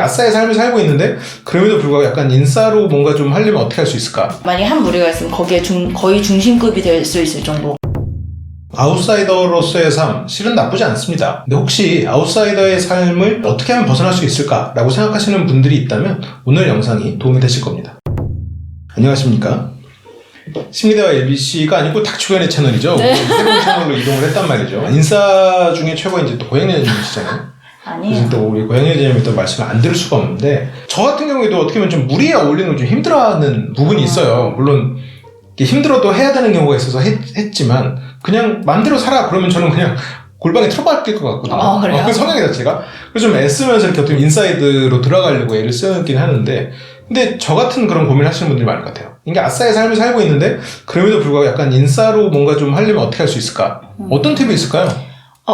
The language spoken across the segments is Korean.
아싸의 삶을 살고 있는데 그럼에도 불구하고 약간 인싸로 뭔가 좀 하려면 어떻게 할 수 있을까? 만약에 한 무리가 있으면 거기에 거의 중심급이 될 수 있을 정도. 아웃사이더로서의 삶, 실은 나쁘지 않습니다. 근데 혹시 아웃사이더의 삶을 어떻게 하면 벗어날 수 있을까라고 생각하시는 분들이 있다면 오늘 영상이 도움이 되실 겁니다. 안녕하십니까? 심리대화 LBC가 아니고 닥치고연의 채널이죠. 네. 새로운 채널로 이동을 했단 말이죠. 인싸 중에 최고 이제 또 고양이님이시잖아요. 아니에요. 그래서 또 우리 고양이님이 또 말씀을 안 들을 수가 없는데 저 같은 경우에도 어떻게 보면 좀 무리에 어울리는 걸 좀 힘들어하는 부분이 있어요. 물론 힘들어도 해야 되는 경우가 있어서 했지만 그냥 맘대로 살아 그러면 저는 그냥 골방에 틀어박힐 것 같거든요. 그래요? 그 성향 자체가. 그래서 좀 애쓰면서 이렇게 어떻게 인사이드로 들어가려고 애를 쓰긴 하는데 근데 저 같은 그런 고민을 하시는 분들이 많을 것 같아요. 이게 아싸의 삶을 살고 있는데 그럼에도 불구하고 약간 인싸로 뭔가 좀 하려면 어떻게 할 수 있을까? 어떤 팁이 있을까요?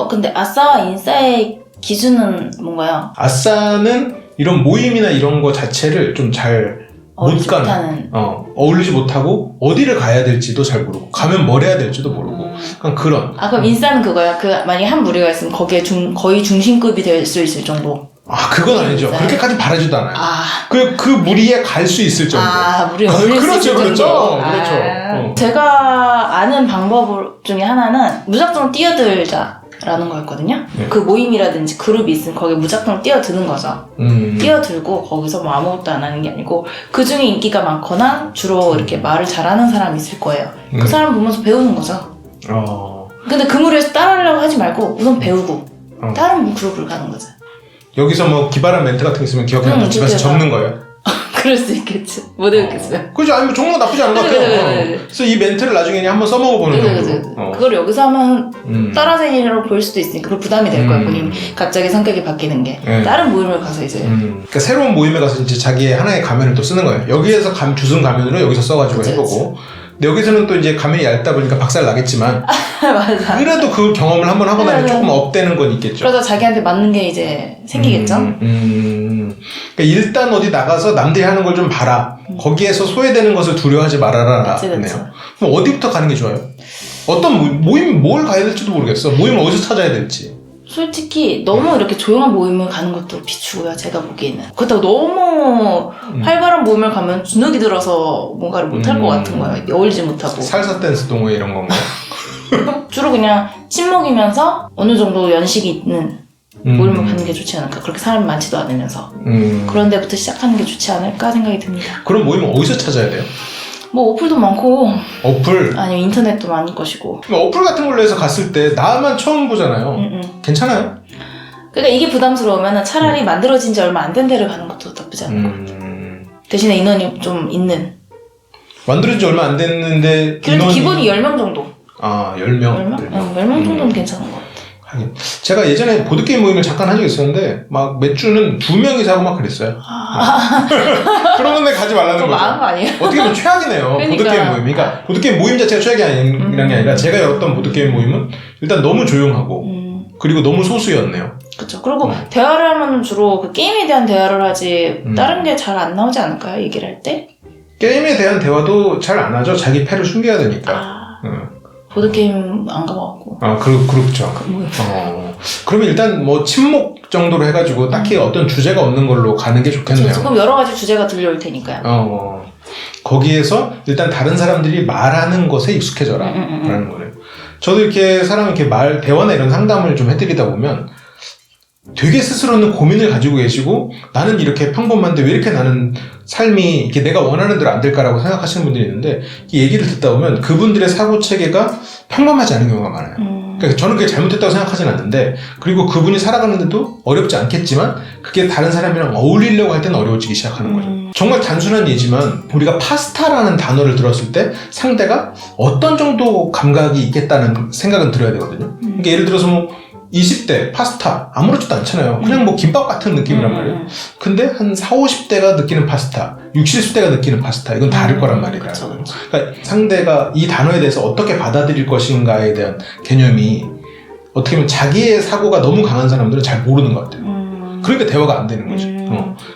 근데 아싸와 인싸의 기준은 뭔가요? 아싸는 이런 모임이나 이런 거 자체를 좀 잘 못 가는, 어울리지 못하고 어디를 가야 될지도 잘 모르고 가면 뭘 해야 될지도 모르고 그냥 그런. 그럼 인싸는 그거야. 만약에 한 무리가 있으면 거기에 거의 중심급이 될 수 있을 정도. 그건 아니죠. 인싸. 그렇게까지 바라지도 않아요. 그 무리에 갈 수 있을 정도. 무리에 어울릴 수 있을 그렇죠. 정도? 그렇죠. 제가 아는 방법 중에 하나는 무작정 뛰어들자라는 거였거든요. 네. 그 모임이라든지 그룹이 있으면 거기에 무작정 뛰어드는 거죠. 뛰어들고 거기서 뭐 아무것도 안 하는 게 아니고 그 중에 인기가 많거나 주로 이렇게 말을 잘하는 사람이 있을 거예요. 그 사람 보면서 배우는 거죠. 근데 그 무리에서 따라하려고 하지 말고 우선 배우고 다른 그룹을 가는 거죠. 여기서 뭐 기발한 멘트 같은 게 있으면 기억해서 집에서 적는 거예요. 그럴 수 있겠지. 못 외우겠어요. 그죠? 아니 뭐 종류가 나쁘지 않은 것 같아요. 네. 그래서 이 멘트를 나중에 한번 써먹어보는 정도. 그걸 여기서 하면 따라쟁이로 보일 수도 있으니까 그 부담이 될 거예요. 본인 갑자기 성격이 바뀌는 게. 다른 모임을 가서 이제. 그러니까 새로운 모임에 가서 이제 자기의 하나의 가면을 또 쓰는 거예요. 여기에서 주승 가면으로 여기서 써가지고 해보고. 근데 여기서는 또 이제 가면이 얇다 보니까 박살 나겠지만. 맞아. 그래도 그 경험을 한번 하고 나면 조금 업되는 건 있겠죠. 그러다 자기한테 맞는 게 이제 생기겠죠. 그러니까 일단 어디 나가서 남들이 하는 걸 좀 봐라. 거기에서 소외되는 것을 두려워하지 말아라. 네요. 그럼 어디부터 가는 게 좋아요? 어떤 모임 뭘 가야 될지도 모르겠어. 모임을 어디서 찾아야 될지. 솔직히 너무 이렇게 조용한 모임을 가는 것도 비추고요. 제가 보기에는. 그렇다고 너무 활발한 모임을 가면 주눅이 들어서 뭔가를 못할 것 같은 거예요. 어울리지 못하고. 살사 댄스 동호회 이런 건가요? 주로 그냥 친목이면서 어느 정도 연식이 있는 모임을 가는 게 좋지 않을까. 그렇게 사람이 많지도 않으면서. 그런 데부터 시작하는 게 좋지 않을까 생각이 듭니다. 그럼 모임은 어디서 찾아야 돼요? 뭐 어플도 많고 어플? 아니면 인터넷도 많을 것이고. 어플 같은 걸로 해서 갔을 때 나만 처음 보잖아요. 괜찮아요? 그러니까 이게 부담스러우면 차라리 만들어진 지 얼마 안 된 데를 가는 것도 나쁘지 않을 것 같아요. 대신에 인원이 좀 있는. 만들어진 지 얼마 안 됐는데 그래도 기본이 10명 정도. 10명? 10명 정도는 괜찮은 것 같아요. 제가 예전에 보드게임 모임을 잠깐 한 적이 있었는데 막 맥주는 2명이서 하고 막 그랬어요. 그런 데 가지 말라는 거죠. 망한 거 아니에요? 어떻게 보면 최악이네요. 그러니까. 보드게임 모임. 그러니까 보드게임 모임 자체가 최악이 아니란 게 아니라 제가 열었던 보드게임 모임은 일단 너무 조용하고 그리고 너무 소수였네요. 그렇죠. 그리고 대화를 하면 주로 그 게임에 대한 대화를 하지 다른 게 잘 안 나오지 않을까요? 얘기를 할 때? 게임에 대한 대화도 잘 안 하죠. 자기 패를 숨겨야 되니까. 보드게임 안 가봐갖고. 그렇죠. 그러면 일단 뭐 침묵 정도로 해가지고 딱히 어떤 주제가 없는 걸로 가는 게 좋겠네요. 그렇죠. 그럼 여러 가지 주제가 들려올 테니까요. 거기에서 일단 다른 사람들이 말하는 것에 익숙해져라. 라는 거예요. 저도 이렇게 대화나 이런 상담을 좀 해드리다 보면 되게 스스로는 고민을 가지고 계시고 나는 이렇게 평범한데 왜 이렇게 나는 삶이 이렇게 내가 원하는 대로 안 될까라고 생각하시는 분들이 있는데 이 얘기를 듣다 보면 그분들의 사고 체계가 평범하지 않은 경우가 많아요. 그러니까 저는 그게 잘못됐다고 생각하진 않는데 그리고 그분이 살아가는데도 어렵지 않겠지만 그게 다른 사람이랑 어울리려고 할 때는 어려워지기 시작하는 거죠. 정말 단순한 예지만 우리가 파스타라는 단어를 들었을 때 상대가 어떤 정도 감각이 있겠다는 생각은 들어야 되거든요. 그러니까 예를 들어서 뭐 20대 파스타 아무렇지도 않잖아요. 그냥 뭐 김밥 같은 느낌이란 말이에요. 근데 한 40, 50대가 느끼는 파스타 60, 70대가 느끼는 파스타 이건 다를 거란 말이에요. 그러니까 상대가 이 단어에 대해서 어떻게 받아들일 것인가에 대한 개념이 어떻게 보면 자기의 사고가 너무 강한 사람들은 잘 모르는 것 같아요. 그러니까 대화가 안 되는 거죠.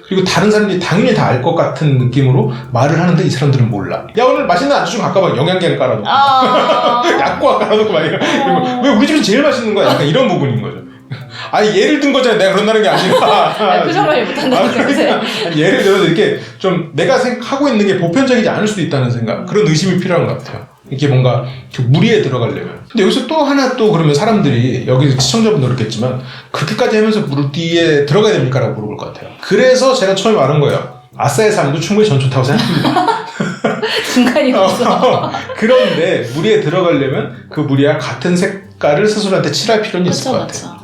그리고 다른 사람들이 당연히 다 알 것 같은 느낌으로 말을 하는데 이 사람들은 몰라. 야 오늘 맛있는 안주 좀 갖고 와. 영양제를 깔아놓고 약과 깔아놓고 막 이런. 그리고 왜 우리 집에서 제일 맛있는 거야? 약간 이런 부분인 거죠. 아니 예를 든 거잖아요. 내가 그런다는 게 아니라. 표정관리 못한다는 그러니까 예를 들어서 이렇게 좀 내가 생각하고 있는 게 보편적이지 않을 수도 있다는 생각, 그런 의심이 필요한 것 같아요. 이게 뭔가 그 무리에 들어가려면. 근데 여기서 또 하나 또 그러면 사람들이 여기 시청자분도 그렇겠지만 그렇게까지 하면서 무리에 들어가야 됩니까? 라고 물어볼 것 같아요. 그래서 제가 처음에 말한 거예요. 아싸의 삶도 충분히 전 좋다고 생각합니다. 중간이 없어. 그런데 무리에 들어가려면 그 무리와 같은 색깔을 스스로한테 칠할 필요는 있을 것 같아요.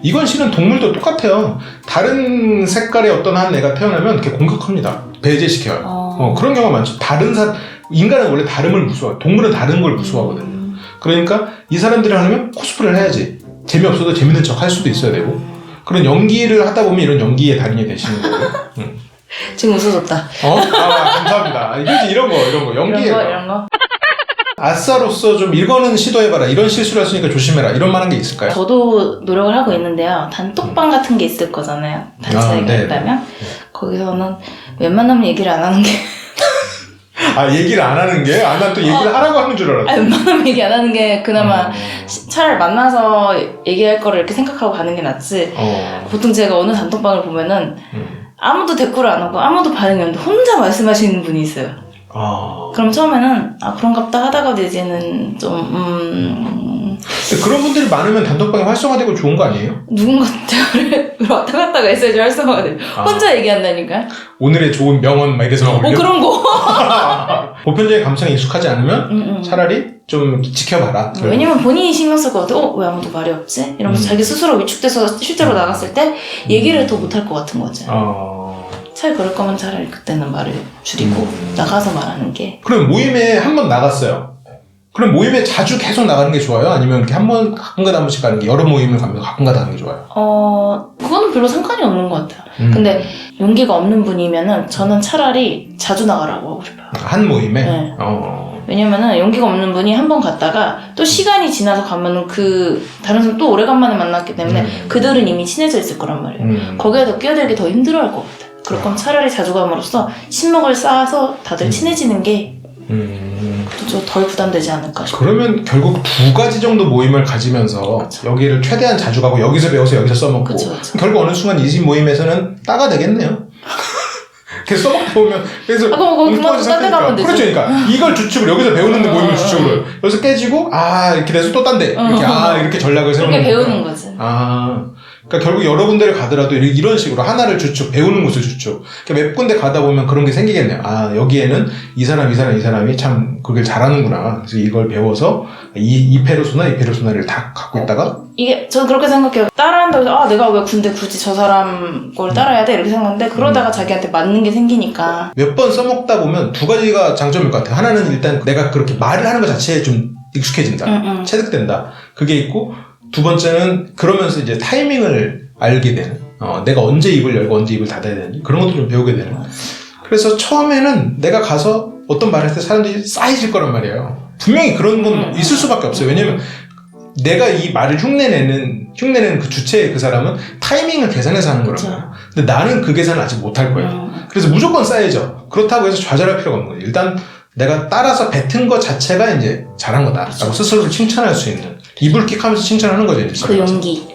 이건 실은 동물도 똑같아요. 다른 색깔의 어떤 한 애가 태어나면 이렇게 공격합니다. 배제시켜요. 그런 경우가 많죠. 인간은 원래 다름을 무서워해요. 동물은 다른 걸 무서워하거든요. 그러니까 이 사람들이 하려면 코스프레를 해야지. 재미없어도 재밌는 척 할 수도 있어야 되고. 그런 연기를 하다 보면 이런 연기의 달인이 되시는 거예요. 지금 웃어줬다. 감사합니다. 이런 거. 연기에. 이런 거? 아싸로서 좀 이거는 시도해봐라. 이런 실수를 했으니까 조심해라. 이런 만한 게 있을까요? 저도 노력을 하고 있는데요. 단톡방 같은 게 있을 거잖아요. 단체가 있다면. 거기서는 웬만하면 얘기를 안 하는 게. 얘기를 안 하는 게? 난 또 얘기를 하라고 하는 줄 알았어. 웬만하면 얘기 안 하는 게 그나마 차라리 만나서 얘기할 거를 이렇게 생각하고 가는 게 낫지. 보통 제가 어느 단톡방을 보면은 아무도 댓글을 안 하고 아무도 반응이 없는데 혼자 말씀하시는 분이 있어요. 그럼 처음에는 그런갑다 하다가 이제는 좀 그런 분들이 많으면 단톡방이 활성화되고 좋은 거 아니에요? 누군가 대화를 왔다 갔다가 했어야지 활성화가 돼. 혼자 얘기한다니까. 오늘의 좋은 명언 막 이래서 올려? 그런 거. 보편적인 감성에 익숙하지 않으면 차라리 좀 지켜봐라. 왜냐면 본인이 신경 쓸 것 같아. 왜 아무도 말이 없지? 이러면서 자기 스스로 위축돼서 실제로 나갔을 때 얘기를 더 못할 것 같은 거지. 차라리 그럴 거면 차라리 그때는 말을 줄이고 나가서 말하는 게. 그럼 모임에 한 번 나갔어요. 그럼 모임에 자주 계속 나가는 게 좋아요? 아니면 이렇게 가끔가다 한 번씩 가는 게, 여러 모임을 가면 가끔가다 하는 게 좋아요? 그거는 별로 상관이 없는 것 같아요. 근데 용기가 없는 분이면은 저는 차라리 자주 나가라고 하고 싶어요. 한 모임에? 네. 왜냐면은 용기가 없는 분이 한 번 갔다가 또 시간이 지나서 가면은 다른 사람 또 오래간만에 만났기 때문에 그들은 이미 친해져 있을 거란 말이에요. 거기에 더 끼어들기 더 힘들어 할 것 같아요. 그럴 거면 차라리 자주 감으로써 친목을 쌓아서 다들 친해지는 게 좀 덜 부담되지 않을까 싶어요. 그러면 결국 2가지 정도 모임을 가지면서 그쵸. 여기를 최대한 자주 가고 여기서 배워서 여기서 써먹고 그쵸. 결국 어느 순간 이 집 모임에서는 따가 되겠네요. 계속 써먹다 보면 그래서 그럼 딴 데 가면 되죠. 그렇죠. 그러니까 이걸 주축으로 여기서 배우는 모임을 주축으로 여기서 깨지고 이렇게 돼서 또 딴 데 이렇게 전략을 세우는 그렇게 배우는 거지. 그러니까 결국 여러 군데를 가더라도 이런 식으로 하나를 주축, 배우는 곳을 주축. 그러니까 몇 군데 가다 보면 그런 게 생기겠네요. 여기에는 이 사람이 참 그걸 잘하는구나. 그래서 이걸 배워서 이 페르소나를 다 갖고 있다가 이게 저는 그렇게 생각해요. 따라한다고 해서 내가 왜 군대 굳이 저 사람 걸 따라야 돼? 이렇게 생각하는데 그러다가 자기한테 맞는 게 생기니까 몇 번 써먹다 보면 2가지가 장점일 것 같아요. 하나는 일단 내가 그렇게 말을 하는 것 자체에 좀 익숙해진다. 체득된다. 그게 있고 2번째는 그러면서 이제 타이밍을 알게 되는 내가 언제 입을 열고 언제 입을 닫아야 되는지 그런 것도 좀 배우게 되는. 그래서 처음에는 내가 가서 어떤 말을 할 때 사람들이 쌓이질 거란 말이에요. 분명히 그런 건 있을 수밖에 없어요. 왜냐면 내가 이 말을 흉내내는 그 주체의 그 사람은 타이밍을 계산해서 하는 거란 말이에요. 근데 나는 그 계산을 아직 못할 거예요. 그래서 무조건 쌓이죠. 그렇다고 해서 좌절할 필요가 없는 거예요. 일단 내가 따라서 뱉은 것 자체가 이제 잘한 거다 라고 스스로를 칭찬할 수 있는, 이불킥 하면서 칭찬하는 거죠. 이제 그 용기.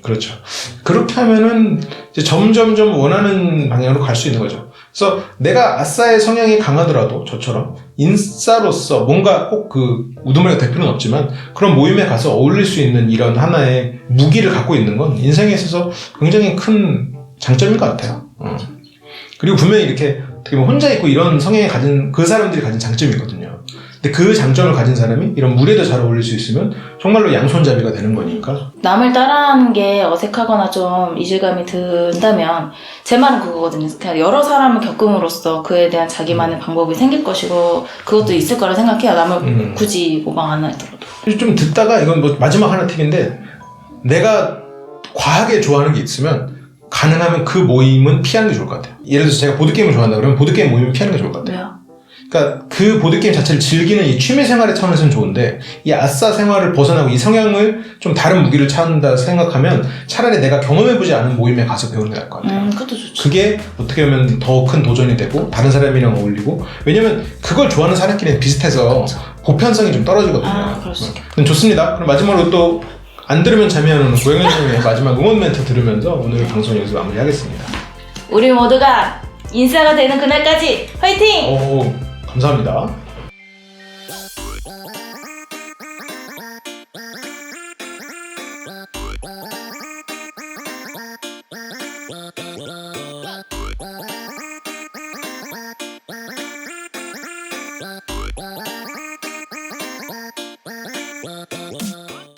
그렇죠. 그렇게 하면은 이제 점점점 원하는 방향으로 갈 수 있는 거죠. 그래서 내가 아싸의 성향이 강하더라도 저처럼 인싸로서 뭔가 꼭 그 우두머리가 될 필요는 없지만 그런 모임에 가서 어울릴 수 있는 이런 하나의 무기를 갖고 있는 건 인생에 있어서 굉장히 큰 장점인 것 같아요. 그리고 분명히 이렇게 어떻게 보면 혼자 있고 이런 성향을 가진 그 사람들이 가진 장점이거든요. 근데 그 장점을 가진 사람이 이런 무리에도 잘 어울릴 수 있으면 정말로 양손잡이가 되는 거니까. 남을 따라하는 게 어색하거나 좀 이질감이 든다면 제 말은 그거거든요. 그냥 여러 사람을 겪음으로써 그에 대한 자기만의 방법이 생길 것이고 그것도 있을 거라 생각해요. 남을 굳이 모방 안 하더라도. 좀 듣다가 이건 뭐 마지막 하나 팁인데, 내가 과하게 좋아하는 게 있으면 가능하면 그 모임은 피하는 게 좋을 것 같아요. 예를 들어서 제가 보드게임을 좋아한다 그러면 보드게임 모임을 피하는 게 좋을 것 같아요. 왜요? 그러니까 그 보드게임 자체를 즐기는 이 취미생활의 차원에서는 좋은데 이 아싸 생활을 벗어나고 이 성향을 좀 다른 무기를 찾는다 생각하면 차라리 내가 경험해보지 않은 모임에 가서 배우는 게 나을 것 같아요. 그것도 좋죠. 그게 어떻게 보면 더 큰 도전이 되고 다른 사람이랑 어울리고, 왜냐면 그걸 좋아하는 사람끼리는 비슷해서 그렇죠. 보편성이 좀 떨어지거든요. 그럴 수 있겠다. 좋습니다. 그럼 마지막으로 또 안 들으면 잠이 안 오는 고영현님의 마지막 응원 멘트 들으면서 오늘 방송 여기서 마무리하겠습니다. 우리 모두가 인싸가 되는 그날까지 화이팅! 오, 감사합니다.